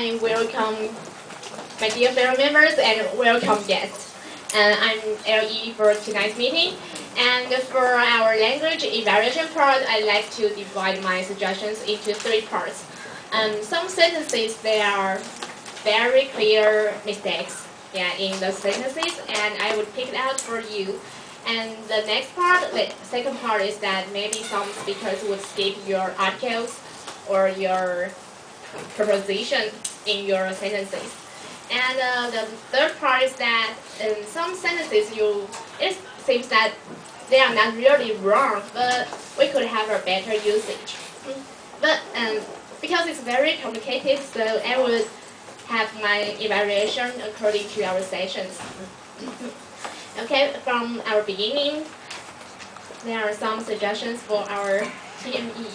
I welcome my dear fellow members and welcome guests. I'm LE for tonight's meeting. And for our language evaluation part, I'd like to divide my suggestions into 3 parts. Some sentences, there are very clear mistakes in the sentences, and I would pick it out for you. And the next part, the second part, is that maybe some speakers would skip your articles or your preposition in your sentences. And the third part is that in some sentences, it seems that they are not really wrong, but we could have a better usage. But because it's very complicated, so I would have my evaluation according to our sessions. Okay, from our beginning, there are some suggestions for our TME.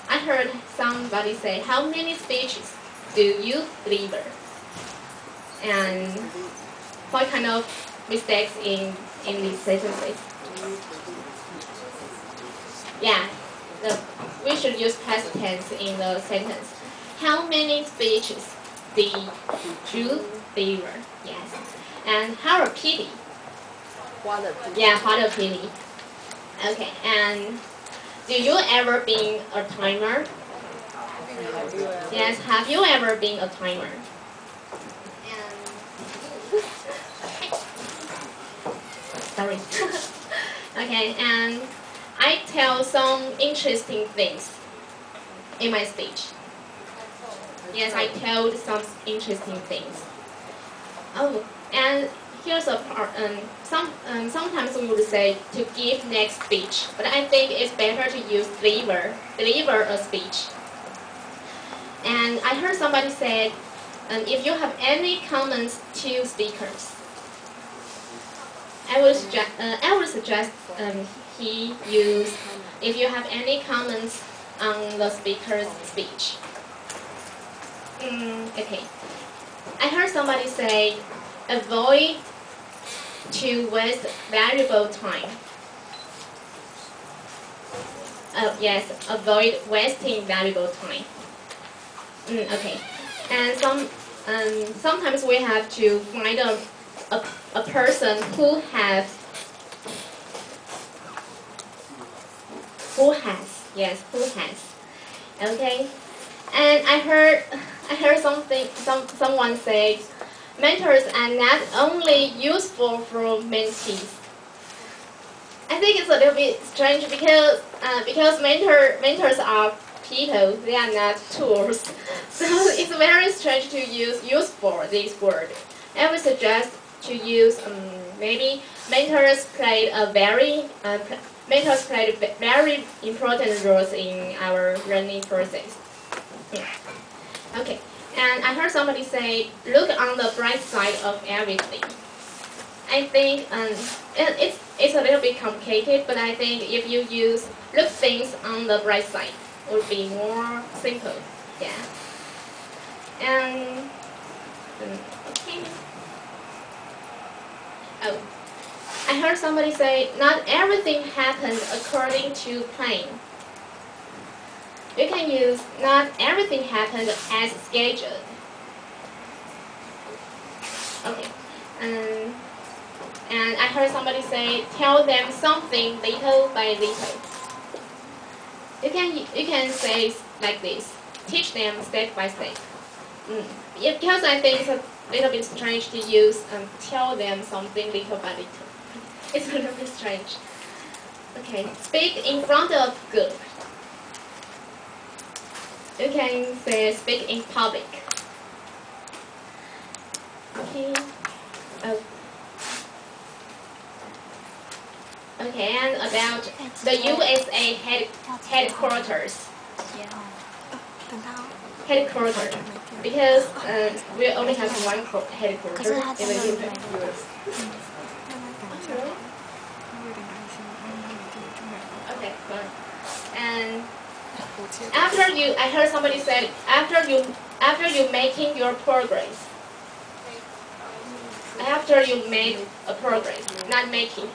I heard somebody say, how many speeches do you deliver? And what kind of mistakes in these sentences? Yeah, we should use past tense in the sentence. How many speeches did you deliver? Yes. And how a pity. What a pity. Yeah, what a pity. Okay, and do you ever been a timer? Yes, have you ever been a timer? Sorry. Okay, and I tell some interesting things in my speech. Yes, I told some interesting things. Oh, and here's a part. Sometimes we would say to give next speech, but I think it's better to use deliver a speech. And I heard somebody say, if you have any comments to speakers, I would suggest he use, if you have any comments on the speaker's speech. Okay. I heard somebody say, avoid to waste valuable time. Yes, avoid wasting valuable time. Okay. And sometimes we have to find a person who has, okay. And I heard someone say, mentors are not only useful for mentees. I think it's a little bit strange because mentors are people, they are not tools. So it's very strange to use useful this word. I would suggest to use maybe mentors played very important roles in our learning process. Okay, and I heard somebody say, look on the bright side of everything. I think it's a little bit complicated, but I think if you use look things on the bright side, it would be more simple. Yeah. And okay. Oh, I heard somebody say, not everything happened according to plan. You can use, not everything happened as scheduled. Okay. And I heard somebody say, tell them something little by little. You can say like this, teach them step by step. Because I think it's a little bit strange to use tell them something little by little. It's a little bit strange. Okay, speak in front of group. You can say speak in public. Okay. Okay, and about the USA headquarters. Headquarters. Because we only have one headquarters in the US. Okay, fine. And I heard somebody said, after you making your progress. After you made a progress, not making.